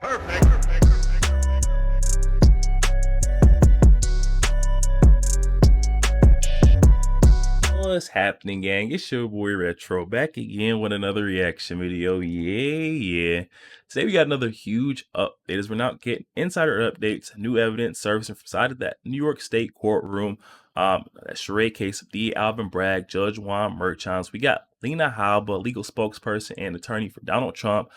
What's happening, gang? It's your boy Retro back again with another reaction video. Yeah. Today we got another huge update as we're now getting insider updates, new evidence surfacing from inside of that New York State courtroom. That charade case of D. Alvin Bragg, Judge Juan Merchants. We got Alina Habba, legal spokesperson and attorney for Donald Trump,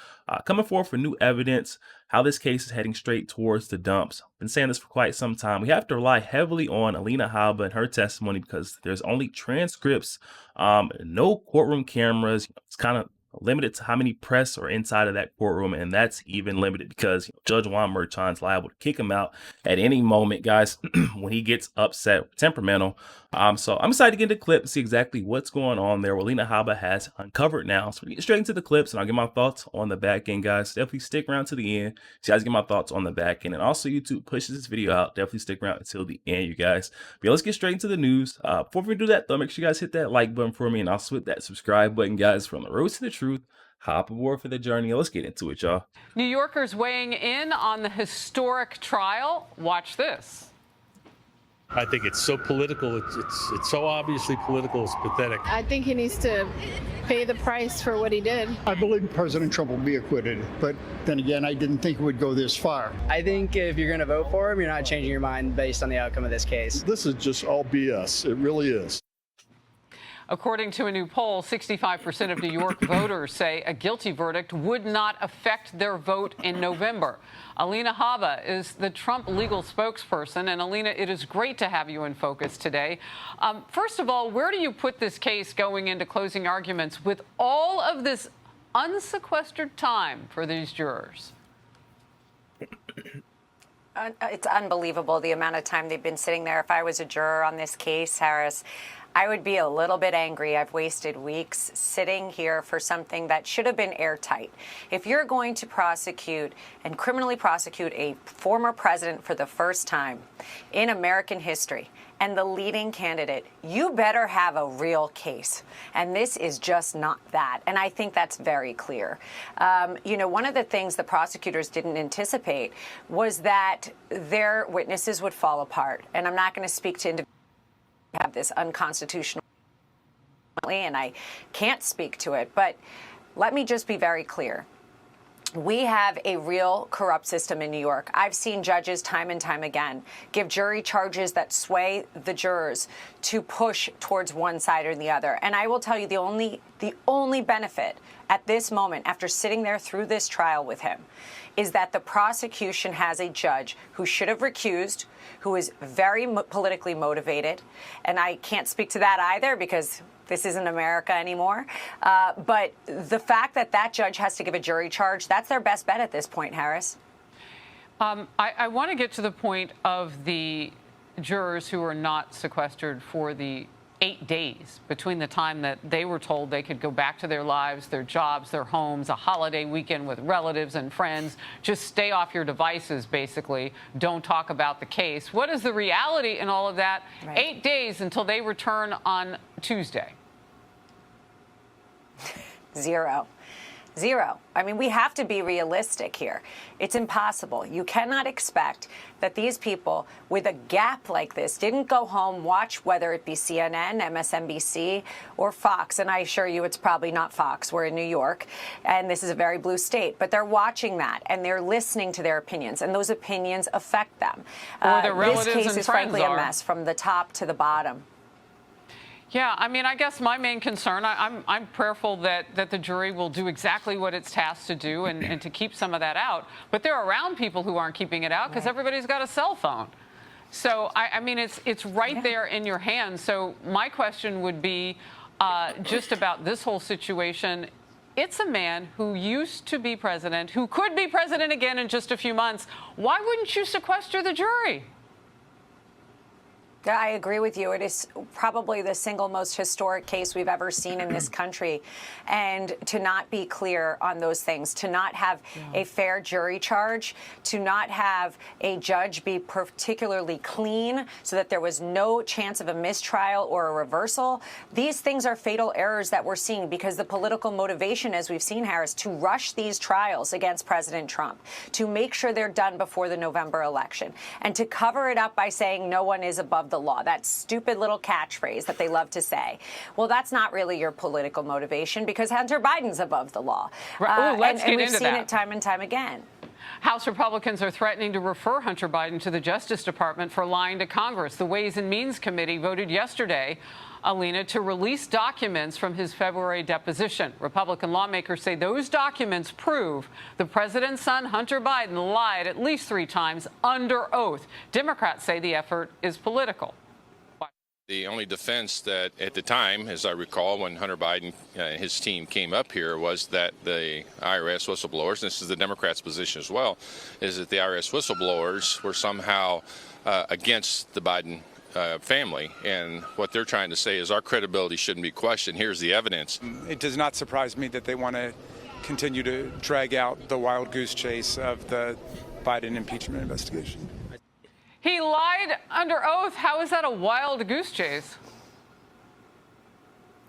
coming forward for new evidence, how this case is heading straight towards the dumps. Been saying this for quite some time. We have to rely heavily on Alina Habba and her testimony because there's only transcripts, no courtroom cameras. It's kind of limited to how many press are inside of that courtroom, and that's even limited because Judge Juan Merchant's liable to kick him out at any moment, guys, when he gets upset or temperamental. So I'm excited to get into the clip and see exactly what's going on there, what Alina Habba has uncovered now. So we get straight into the clips and I'll get my thoughts on the back end, guys. Definitely stick around to the end so you guys get my thoughts on the back end. And also, YouTube pushes this video out. Definitely stick around until the end, you guys. But yeah, let's get straight into the news. Before we do that, though, make sure you guys hit that like button for me and also hit that subscribe button, guys. From the road to the truth, hop aboard for the journey. Let's get into it, y'all. New Yorkers weighing in on the historic trial. Watch this. I think it's so political. It's so obviously political. It's pathetic. I think he needs to pay the price for what he did. I believe President Trump will be acquitted, but then again, I didn't think it would go this far. I think if you're going to vote for him, you're not changing your mind based on the outcome of this case. This is just all BS. It really is. According to a new poll, 65% of New York voters say a guilty verdict would not affect their vote in November. Alina Habba is the Trump legal spokesperson. And Alina, it is great to have you in focus today. First of all, where do you put this case going into closing arguments with all of this unsequestered time for these jurors? It's unbelievable the amount of time they've been sitting there. If I was a juror on this case, Harris, I would be a little bit angry. I've wasted weeks sitting here for something that should have been airtight. If you're going to prosecute and criminally prosecute a former president for the first time in American history and the leading candidate, you better have a real case. And this is just not that. And I think that's very clear. You know, one of the things the prosecutors didn't anticipate was that their witnesses would fall apart. And I'm not going to speak to individuals have this unconstitutional, and I can't speak to it, but let me just be very clear. We have a real corrupt system in New York. I've seen judges time and time again give jury charges that sway the jurors to push towards one side or the other. And I will tell you the only benefit at this moment, after sitting there through this trial with him, is that the prosecution has a judge who should have recused, who is very politically motivated. And I can't speak to that either because this isn't America anymore. But the fact that that judge has to give a jury charge, that's their best bet at this point, Harris. I want to get to the point of the jurors who are not sequestered for the 8 days between the time that they were told they could go back to their lives, their jobs, their homes, a holiday weekend with relatives and friends. Just stay off your devices, basically. Don't talk about the case. What is the reality in all of that? Right. 8 days until they return on Tuesday. Zero. I mean, we have to be realistic here. It's impossible. You cannot expect that these people with a gap like this didn't go home, watch whether it be CNN, MSNBC, or Fox. And I assure you it's probably not Fox. We're in New York, and this is a very blue state. But they're watching that, and they're listening to their opinions, and those opinions affect them. Or their relatives this case and is friends frankly are. a mess from the top to the bottom. Yeah, I mean, I guess my main concern, I'm prayerful that the jury will do exactly what it's tasked to do and to keep some of that out. But they're around people who aren't keeping it out because everybody's got a cell phone. So, I mean, it's right there in your hands. So my question would be just about this whole situation. It's a man who used to be president, who could be president again in just a few months. Why wouldn't you sequester the jury? I agree with you. It is probably the single most historic case we've ever seen in this country. And to not be clear on those things, to not have a fair jury charge, to not have a judge be particularly clean so that there was no chance of a mistrial or a reversal. These things are fatal errors that we're seeing because the political motivation, as we've seen, Harris, to rush these trials against President Trump, to make sure they're done before the November election, and to cover it up by saying no one is above the law, that stupid little catchphrase that they love to say. Well, that's not really your political motivation because Hunter Biden's above the law. Right. Ooh, let's get and we've into seen that. it time and time again. House Republicans are threatening to refer Hunter Biden to the Justice Department for lying to Congress. The Ways and Means Committee voted yesterday, Alina, to release documents from his February deposition. Republican lawmakers say those documents prove the president's son, Hunter Biden, lied at least 3 times under oath. Democrats say the effort is political. The only defense that at the time, as I recall, when Hunter Biden and his team came up here, was that the IRS whistleblowers, and this is the Democrats' position as well, is that the IRS whistleblowers were somehow against the Biden family. And what they're trying to say is our credibility shouldn't be questioned. Here's the evidence. It does not surprise me that they want to continue to drag out the wild goose chase of the Biden impeachment investigation. He lied under oath. How is that a wild goose chase?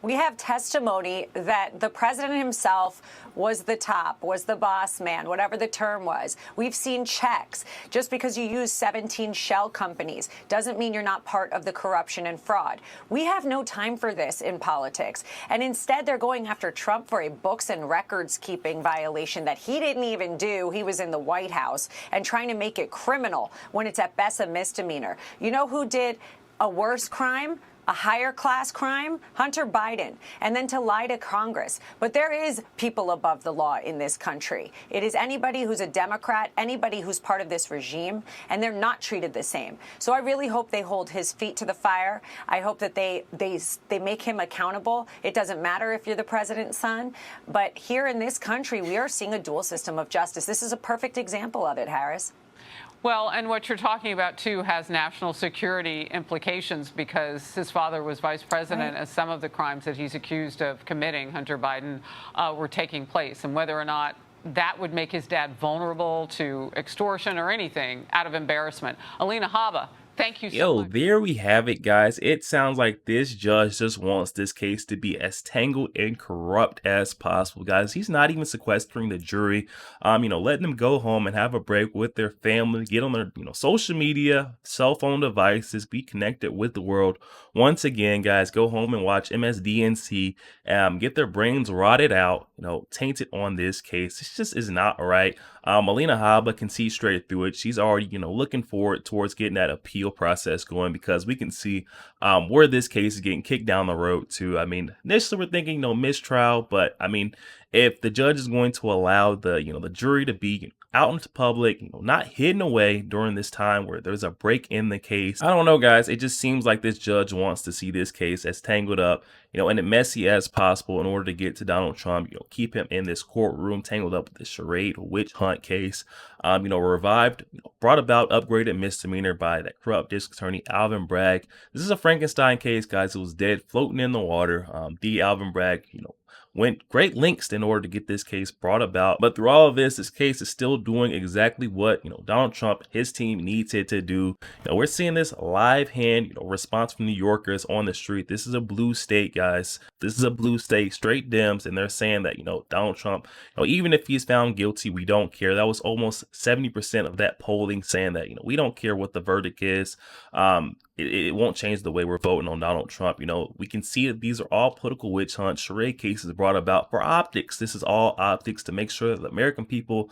We have testimony that the president himself was the top, was the boss man, whatever the term was. We've seen checks. Just because you use 17 shell companies doesn't mean you're not part of the corruption and fraud. We have no time for this in politics. And instead, they're going after Trump for a books and records keeping violation that he didn't even do. He was in the White House, and trying to make it criminal when it's at best a misdemeanor. You know who did a worse crime? A higher class crime? Hunter Biden. And then to lie to Congress. But there is people above the law in this country. It is anybody who's a Democrat, anybody who's part of this regime, and they're not treated the same. So I really hope they hold his feet to the fire. I hope that they make him accountable. It doesn't matter if you're the president's son. But here in this country, we are seeing a dual system of justice. This is a perfect example of it, Harris. Well, and what you're talking about, too, has national security implications because his father was vice president as some of the crimes that he's accused of committing, Hunter Biden, were taking place. And whether or not that would make his dad vulnerable to extortion or anything out of embarrassment. Alina Habba, thank you so much. There we have it, guys. It sounds like this judge just wants this case to be as tangled and corrupt as possible, guys. He's not even sequestering the jury, letting them go home and have a break with their family, get on their, social media, cell phone devices, be connected with the world. Once again, guys, go home and watch MSDNC, get their brains rotted out, tainted on this case. It just is not right. Alina Habba can see straight through it. She's already, looking forward towards getting that appeal process going because we can see where this case is getting kicked down the road to. Initially we're thinking, mistrial, but if the judge is going to allow the jury to be out into public, not hidden away during this time where there's a break in the case. I don't know, guys. It just seems like this judge wants to see this case as tangled up, and as messy as possible in order to get to Donald Trump, keep him in this courtroom tangled up with this charade witch hunt case, revived, brought about upgraded misdemeanor by that corrupt district attorney, Alvin Bragg. This is a Frankenstein case, guys. It was dead, floating in the water. Alvin Bragg, went great lengths in order to get this case brought about. But through all of this case is still doing exactly what, Donald Trump, his team needs it to do. We're seeing this live hand, response from New Yorkers on the street. This is a blue state, guys. This is a blue state, straight Dems. And they're saying that, Donald Trump, even if he's found guilty, we don't care. That was almost 70% of that polling saying that, we don't care what the verdict is. It won't change the way we're voting on Donald Trump. We can see that these are all political witch hunts, charade cases brought about for optics. This is all optics to make sure that the American people,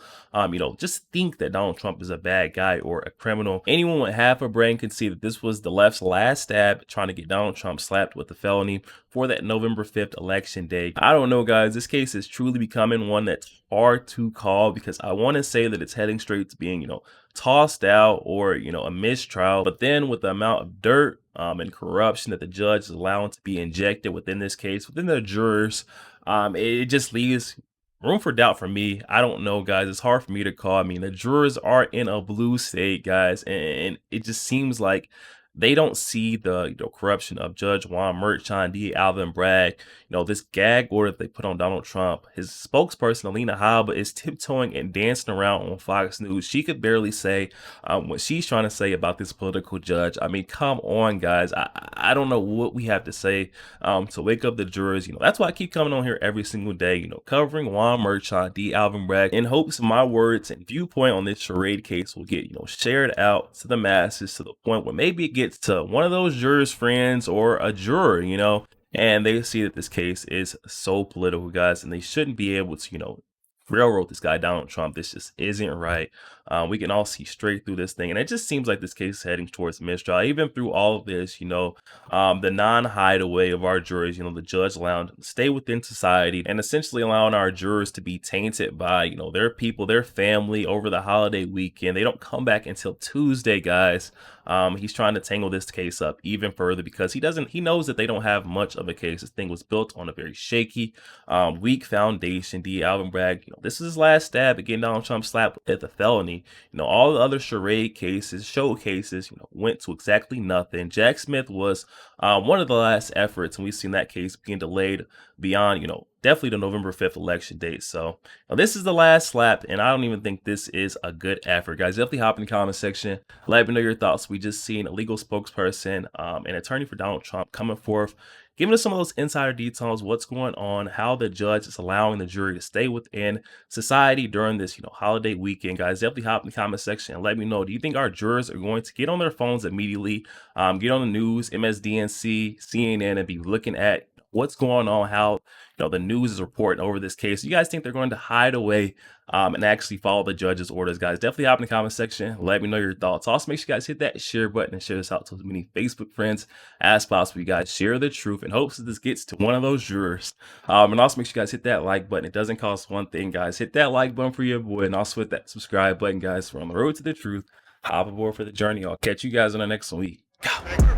just think that Donald Trump is a bad guy or a criminal. Anyone with half a brain can see that this was the left's last stab trying to get Donald Trump slapped with a felony for that November 5th election day. I don't know, guys. This case is truly becoming one that's hard to call because I want to say that it's heading straight to being, tossed out or, a mistrial. But then with the amount of dirt and corruption that the judge is allowing to be injected within this case, within the jurors, it just leaves room for doubt for me. I don't know, guys. It's hard for me to call. The jurors are in a blue state, guys, and it just seems like they don't see the corruption of Judge Juan Merchan, D. Alvin Bragg. This gag order that they put on Donald Trump. His spokesperson, Alina Habba, is tiptoeing and dancing around on Fox News. She could barely say what she's trying to say about this political judge. I mean, come on, guys. I don't know what we have to say to wake up the jurors. That's why I keep coming on here every single day, covering Juan Merchan, D. Alvin Bragg, in hopes my words and viewpoint on this charade case will get, shared out to the masses, to the point where maybe it gets to one of those jurors' friends or a juror, and they see that this case is so political, guys, and they shouldn't be able to, railroad this guy, Donald Trump. This just isn't right. We can all see straight through this thing, and it just seems like this case is heading towards mistrial. Even through all of this, the non-hideaway of our jurors, the judge allowing them to stay within society and essentially allowing our jurors to be tainted by, their people, their family over the holiday weekend. They don't come back until Tuesday, guys. He's trying to tangle this case up even further because he knows that they don't have much of a case. This thing was built on a very shaky, weak foundation. D. Alvin Bragg, this is his last stab at getting Donald Trump slapped at the felony. All the other charade cases, show cases, went to exactly nothing. Jack Smith was one of the last efforts, and we've seen that case being delayed beyond, definitely the November 5th election date. So this is the last slap, and I don't even think this is a good effort. Guys, definitely hop in the comment section. Let me know your thoughts. We just seen a legal spokesperson, an attorney for Donald Trump, coming forth, giving us some of those insider details, what's going on, how the judge is allowing the jury to stay within society during this, holiday weekend. Guys, definitely hop in the comment section and let me know, do you think our jurors are going to get on their phones immediately, get on the news, MSDNC, CNN, and be looking at what's going on, how the news is reporting over this case? You guys think they're going to hide away and actually follow the judge's orders? Guys, definitely hop in the comment section. Let me know your thoughts. Also, make sure you guys hit that share button and share this out to as many Facebook friends as possible. You guys share the truth in hopes that this gets to one of those jurors. And also make sure you guys hit that like button. It doesn't cost one thing, guys. Hit that like button for your boy, and also hit that subscribe button, guys. We're on the road to the truth. Hop aboard for the journey. I'll catch you guys in the next week. Go.